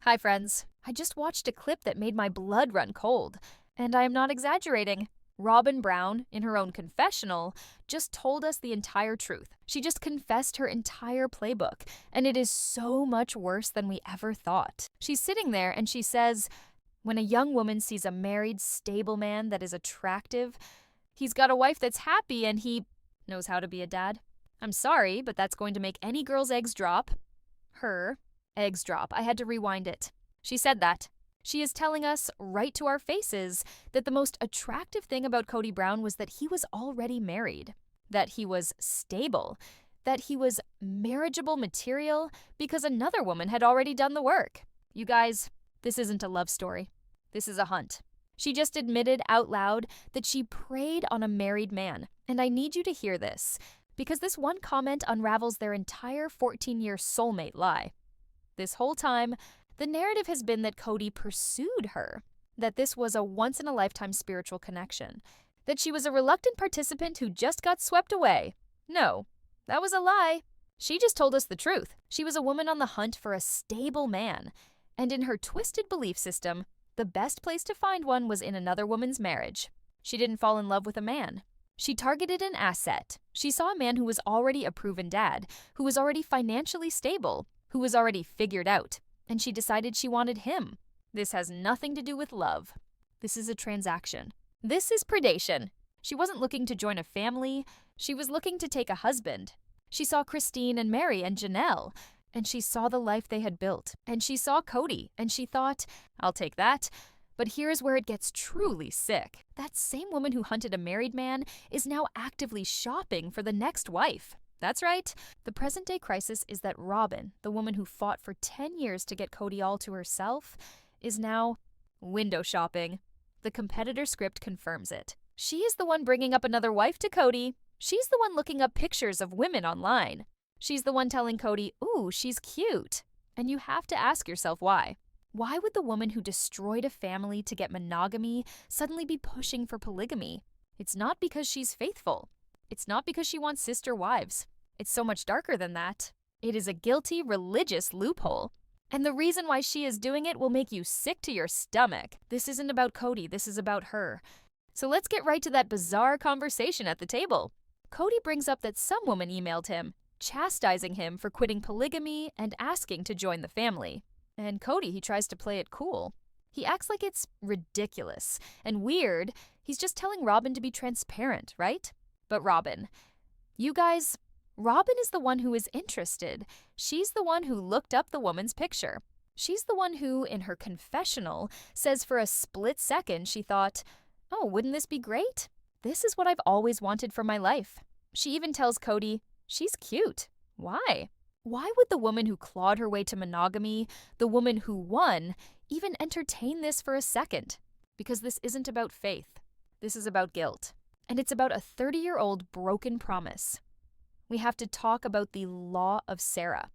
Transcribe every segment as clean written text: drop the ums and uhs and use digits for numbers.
Hi, friends. I just watched a clip that made my blood run cold. And I am not exaggerating. Robyn Brown, in her own confessional, just told us the entire truth. She just confessed her entire playbook, and it is so much worse than we ever thought. She's sitting there and she says, when a young woman sees a married, stable man that is attractive, he's got a wife that's happy and he knows how to be a dad. I'm sorry, but that's going to make any girl's eggs drop. Her eggs drop. I had to rewind it. She said that. She is telling us right to our faces that the most attractive thing about Kody Brown was that he was already married, that he was stable, that he was marriageable material because another woman had already done the work. You guys, this isn't a love story. This is a hunt. She just admitted out loud that she preyed on a married man, and I need you to hear this, because this one comment unravels their entire 14-year soulmate lie. This whole time, the narrative has been that Kody pursued her, that this was a once-in-a-lifetime spiritual connection, that she was a reluctant participant who just got swept away. No, that was a lie. She just told us the truth. She was a woman on the hunt for a stable man, and in her twisted belief system, the best place to find one was in another woman's marriage. She didn't fall in love with a man. She targeted an asset. She saw a man who was already a proven dad, who was already financially stable, who was already figured out, and she decided she wanted him. This has nothing to do with love. This is a transaction. This is predation. She wasn't looking to join a family. She was looking to take a husband. She saw Christine and Mary and Janelle, and she saw the life they had built, and she saw Kody, and she thought, I'll take that. But here's where it gets truly sick. That same woman who hunted a married man is now actively shopping for the next wife. That's right. The present-day crisis is that Robyn, the woman who fought for 10 years to get Kody all to herself, is now window shopping. The competitor script confirms it. She is the one bringing up another wife to Kody. She's the one looking up pictures of women online. She's the one telling Kody, ooh, she's cute. And you have to ask yourself why. Why would the woman who destroyed a family to get monogamy suddenly be pushing for polygamy? It's not because she's faithful. It's not because she wants sister wives. It's so much darker than that. It is a guilty religious loophole. And the reason why she is doing it will make you sick to your stomach. This isn't about Kody, this is about her. So let's get right to that bizarre conversation at the table. Kody brings up that some woman emailed him, chastising him for quitting polygamy and asking to join the family. And Kody, he tries to play it cool. He acts like it's ridiculous and weird. He's just telling Robyn to be transparent, right? But Robyn, you guys, Robyn is the one who is interested. She's the one who looked up the woman's picture. She's the one who, in her confessional, says for a split second she thought, oh, wouldn't this be great? This is what I've always wanted for my life. She even tells Kody, she's cute. Why? Why would the woman who clawed her way to monogamy, the woman who won, even entertain this for a second? Because this isn't about faith. This is about guilt. And it's about a 30-year-old broken promise. We have to talk about the law of Sarah.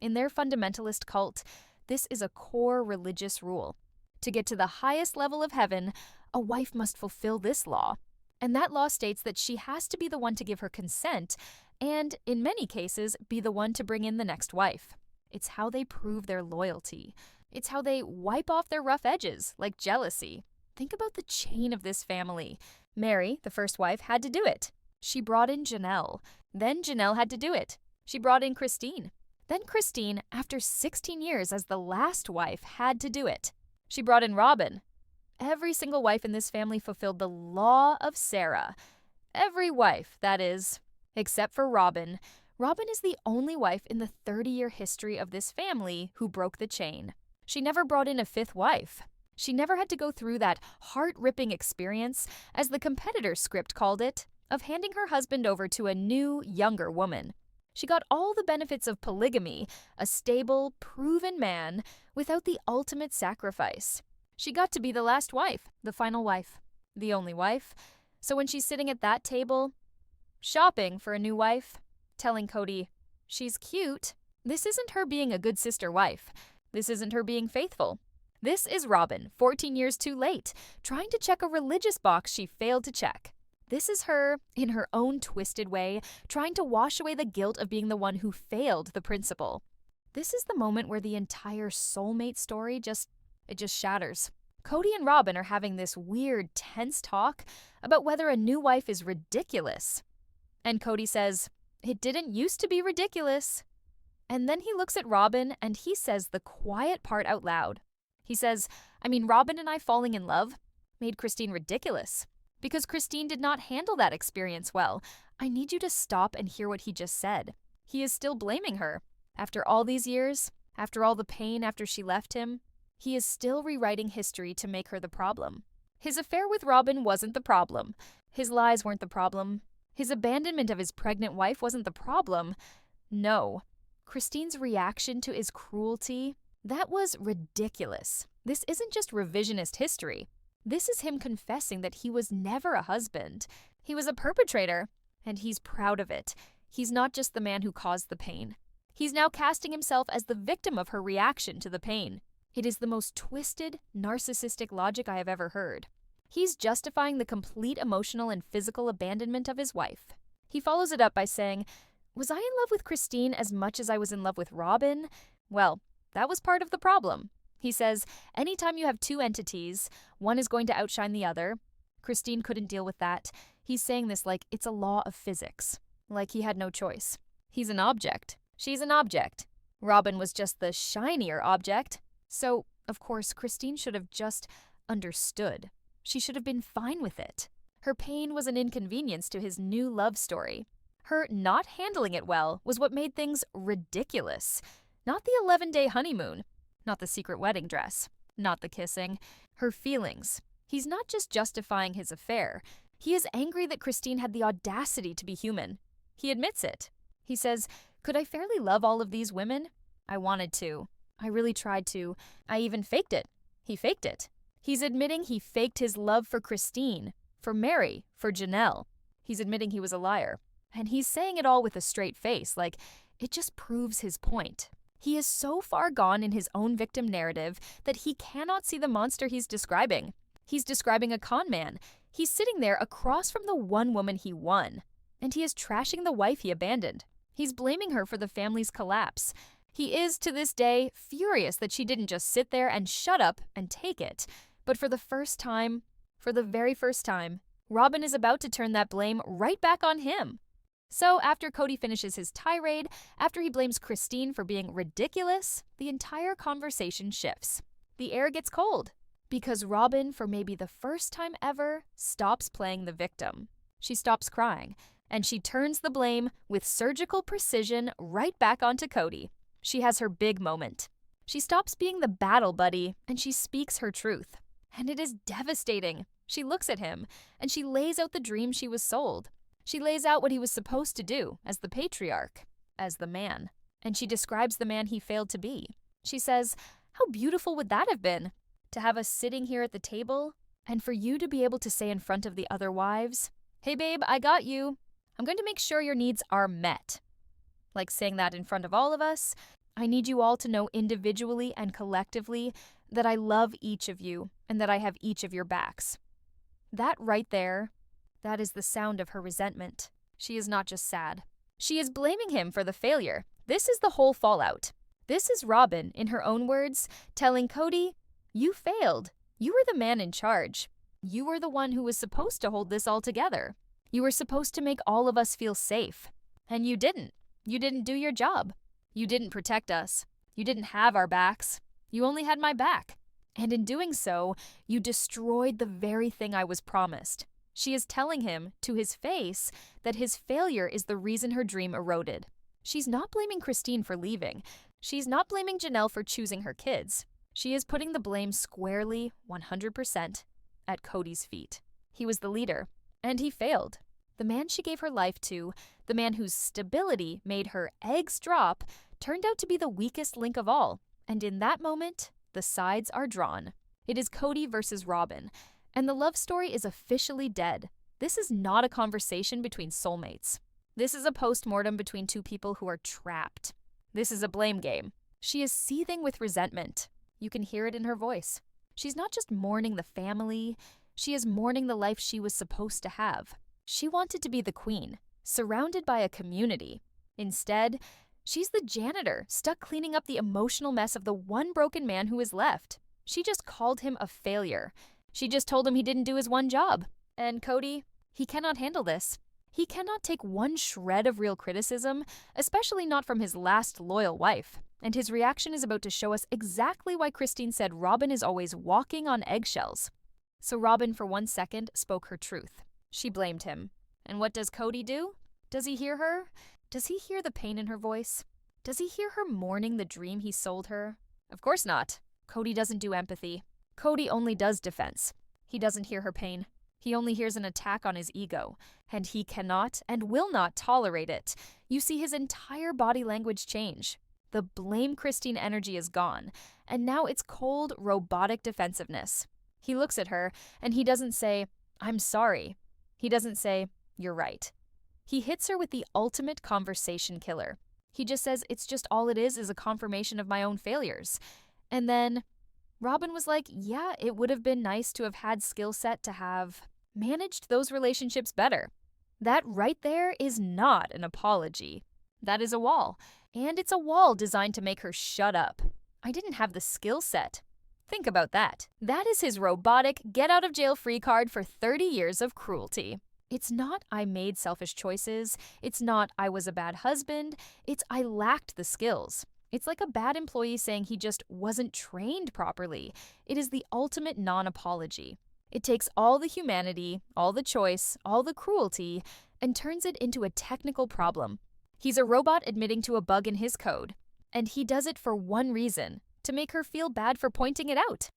In their fundamentalist cult, this is a core religious rule. To get to the highest level of heaven, a wife must fulfill this law. And that law states that she has to be the one to give her consent and, in many cases, be the one to bring in the next wife. It's how they prove their loyalty. It's how they wipe off their rough edges, like jealousy. Think about the chain of this family. Mary, the first wife, had to do it. She brought in Janelle. Then Janelle had to do it. She brought in Christine. Then Christine, after 16 years as the last wife, had to do it. She brought in Robyn. Every single wife in this family fulfilled the law of Sarah. Every wife, that is, except for Robyn. Robyn is the only wife in the 30-year history of this family who broke the chain. She never brought in a fifth wife. She never had to go through that heart-ripping experience, as the competitor script called it, of handing her husband over to a new, younger woman. She got all the benefits of polygamy, a stable, proven man, without the ultimate sacrifice. She got to be the last wife, the final wife, the only wife. So when she's sitting at that table, shopping for a new wife, telling Kody, she's cute, this isn't her being a good sister wife. This isn't her being faithful. This is Robyn, 14 years too late, trying to check a religious box she failed to check. This is her, in her own twisted way, trying to wash away the guilt of being the one who failed the principle. This is the moment where the entire soulmate story just shatters. Kody and Robyn are having this weird, tense talk about whether a new wife is ridiculous. And Kody says, "It didn't used to be ridiculous." And then he looks at Robyn and he says the quiet part out loud. He says, Robyn and I falling in love made Christine ridiculous because Christine did not handle that experience well. I need you to stop and hear what he just said. He is still blaming her. After all these years, after all the pain after she left him, he is still rewriting history to make her the problem. His affair with Robyn wasn't the problem. His lies weren't the problem. His abandonment of his pregnant wife wasn't the problem. No. Christine's reaction to his cruelty, that was ridiculous. This isn't just revisionist history. This is him confessing that he was never a husband. He was a perpetrator, and he's proud of it. He's not just the man who caused the pain. He's now casting himself as the victim of her reaction to the pain. It is the most twisted, narcissistic logic I have ever heard. He's justifying the complete emotional and physical abandonment of his wife. He follows it up by saying, "Was I in love with Christine as much as I was in love with Robyn? Well, that was part of the problem." He says, anytime you have two entities, one is going to outshine the other. Christine couldn't deal with that. He's saying this like it's a law of physics, like he had no choice. He's an object. She's an object. Robyn was just the shinier object. So, of course, Christine should have just understood. She should have been fine with it. Her pain was an inconvenience to his new love story. Her not handling it well was what made things ridiculous. Not the 11-day honeymoon. Not the secret wedding dress. Not the kissing. Her feelings. He's not just justifying his affair. He is angry that Christine had the audacity to be human. He admits it. He says, "Could I fairly love all of these women? I wanted to. I really tried to. I even faked it." He faked it. He's admitting he faked his love for Christine, for Mary, for Janelle. He's admitting he was a liar. And he's saying it all with a straight face, like it just proves his point. He is so far gone in his own victim narrative that he cannot see the monster he's describing. He's describing a con man. He's sitting there across from the one woman he won. And he is trashing the wife he abandoned. He's blaming her for the family's collapse. He is, to this day, furious that she didn't just sit there and shut up and take it. But for the first time, for the very first time, Robyn is about to turn that blame right back on him. So after Kody finishes his tirade, after he blames Christine for being ridiculous, the entire conversation shifts. The air gets cold because Robyn, for maybe the first time ever, stops playing the victim. She stops crying, and she turns the blame with surgical precision right back onto Kody. She has her big moment. She stops being the battle buddy, and she speaks her truth. And it is devastating. She looks at him, and she lays out the dream she was sold. She lays out what he was supposed to do as the patriarch, as the man. And she describes the man he failed to be. She says, "How beautiful would that have been? To have us sitting here at the table, and for you to be able to say in front of the other wives, 'Hey babe, I got you. I'm going to make sure your needs are met.' Like saying that in front of all of us, I need you all to know individually and collectively that I love each of you and that I have each of your backs." That right there, that is the sound of her resentment. She is not just sad. She is blaming him for the failure. This is the whole fallout. This is Robyn, in her own words, telling Kody, "You failed. You were the man in charge. You were the one who was supposed to hold this all together. You were supposed to make all of us feel safe. And you didn't. You didn't do your job. You didn't protect us. You didn't have our backs. You only had my back. And in doing so, you destroyed the very thing I was promised." She is telling him, to his face, that his failure is the reason her dream eroded. She's not blaming Christine for leaving. She's not blaming Janelle for choosing her kids. She is putting the blame squarely, 100%, at Kody's feet. He was the leader, and he failed. The man she gave her life to, the man whose stability made her eggs drop, turned out to be the weakest link of all. And in that moment, the sides are drawn. It is Kody versus Robyn. And the love story is officially dead. This is not a conversation between soulmates. This is a post-mortem between two people who are trapped. This is a blame game. She is seething with resentment. You can hear it in her voice. She's not just mourning the family. She is mourning the life she was supposed to have. She wanted to be the queen, surrounded by a community. Instead, She's the janitor, stuck cleaning up the emotional mess of the one broken man who is left. She just called him a failure. She just told him he didn't do his one job. And Kody, he cannot handle this. He cannot take one shred of real criticism, especially not from his last loyal wife. And his reaction is about to show us exactly why Christine said Robyn is always walking on eggshells. So Robyn, for 1 second, spoke her truth. She blamed him. And what does Kody do? Does he hear her? Does he hear the pain in her voice? Does he hear her mourning the dream he sold her? Of course not. Kody doesn't do empathy. Kody only does defense. He doesn't hear her pain. He only hears an attack on his ego, and he cannot and will not tolerate it. You see his entire body language change. The blame Christine energy is gone, and now it's cold, robotic defensiveness. He looks at her, and he doesn't say, "I'm sorry." He doesn't say, "You're right." He hits her with the ultimate conversation killer. He just says it's just all it is a confirmation of my own failures. And then Robyn was like, yeah, it would have been nice to have had skill set to have managed those relationships better. That right there is not an apology. That is a wall. And it's a wall designed to make her shut up. I didn't have the skill set. Think about that. That is his robotic get-out-of-jail-free card for 30 years of cruelty. It's not I made selfish choices. It's not I was a bad husband. It's I lacked the skills. It's like a bad employee saying he just wasn't trained properly. It is the ultimate non-apology. It takes all the humanity, all the choice, all the cruelty, and turns it into a technical problem. He's a robot admitting to a bug in his code, and he does it for one reason, to make her feel bad for pointing it out.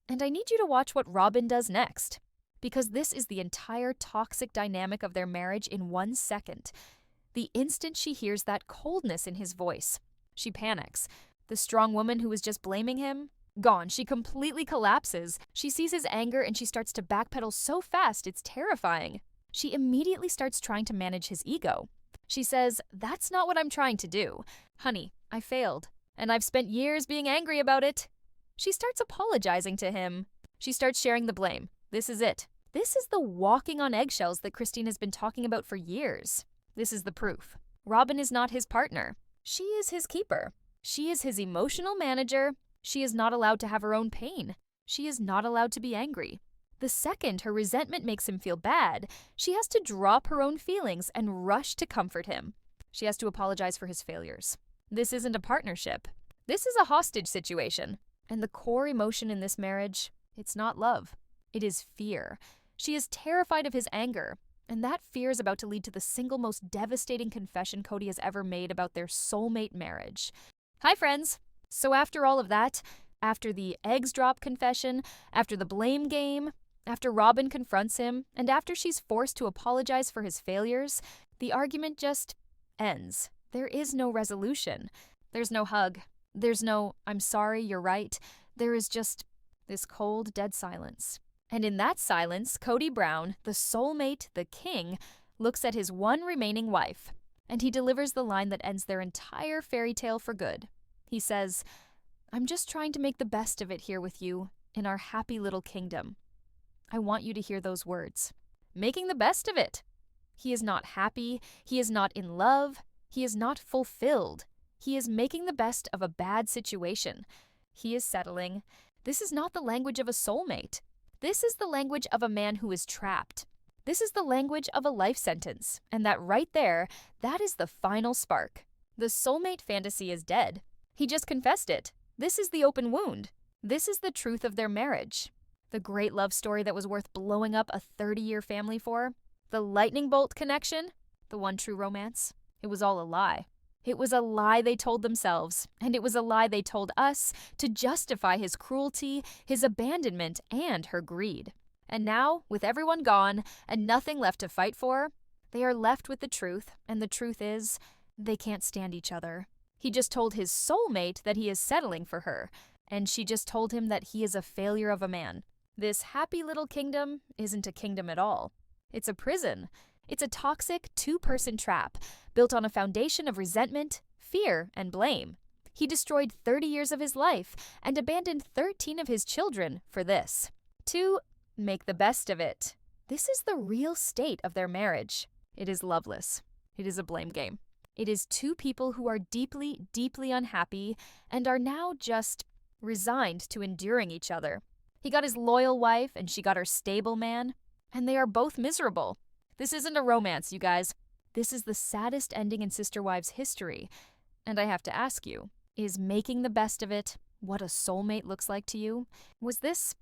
And I need you to watch what Robyn does next, because this is the entire toxic dynamic of their marriage in 1 second. The instant she hears that coldness in his voice, she panics. The strong woman who was just blaming him, gone. She completely collapses. She sees his anger and she starts to backpedal so fast it's terrifying. She immediately starts trying to manage his ego. She says, "That's not what I'm trying to do. Honey, I failed, and I've spent years being angry about it." She starts apologizing to him. She starts sharing the blame. This is it. This is the walking on eggshells that Christine has been talking about for years. This is the proof. Robyn is not his partner. She is his keeper. She is his emotional manager. She is not allowed to have her own pain. She is not allowed to be angry. The second her resentment makes him feel bad, she has to drop her own feelings and rush to comfort him. She has to apologize for his failures. This isn't a partnership. This is a hostage situation. And the core emotion in this marriage, it's not love. It is fear. She is terrified of his anger. And that fear is about to lead to the single most devastating confession Kody has ever made about their soulmate marriage. Hi, friends. So after all of that, after the eggs drop confession, after the blame game, after Robyn confronts him, and after she's forced to apologize for his failures, the argument just ends. There is no resolution. There's no hug. There's no, "I'm sorry, you're right." There is just this cold, dead silence. And in that silence, Kody Brown, the soulmate, the king, looks at his one remaining wife, and he delivers the line that ends their entire fairy tale for good. He says, "I'm just trying to make the best of it here with you in our happy little kingdom." I want you to hear those words. Making the best of it. He is not happy. He is not in love. He is not fulfilled. He is making the best of a bad situation. He is settling. This is not the language of a soulmate. This is the language of a man who is trapped. This is the language of a life sentence. And that right there, that is the final spark. The soulmate fantasy is dead. He just confessed it. This is the open wound. This is the truth of their marriage. The great love story that was worth blowing up a 30-year family for. The lightning bolt connection. The one true romance. It was all a lie. It was a lie they told themselves, and it was a lie they told us to justify his cruelty, his abandonment, and her greed. And now, with everyone gone and nothing left to fight for, they are left with the truth, and the truth is, they can't stand each other. He just told his soulmate that he is settling for her, and she just told him that he is a failure of a man. This happy little kingdom isn't a kingdom at all. It's a prison. It's a toxic two-person trap built on a foundation of resentment, fear, and blame. He destroyed 30 years of his life and abandoned 13 of his children for this. To make the best of it. This is the real state of their marriage. It is loveless. It is a blame game. It is two people who are deeply, deeply unhappy and are now just resigned to enduring each other. He got his loyal wife and she got her stable man, and they are both miserable. This isn't a romance, you guys. This is the saddest ending in Sister Wives history. And I have to ask you, is making the best of it what a soulmate looks like to you? Was this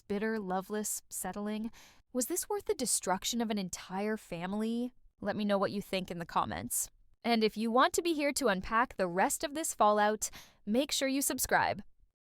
bitter, loveless settling, was this worth the destruction of an entire family? Let me know what you think in the comments. And if you want to be here to unpack the rest of this fallout, make sure you subscribe.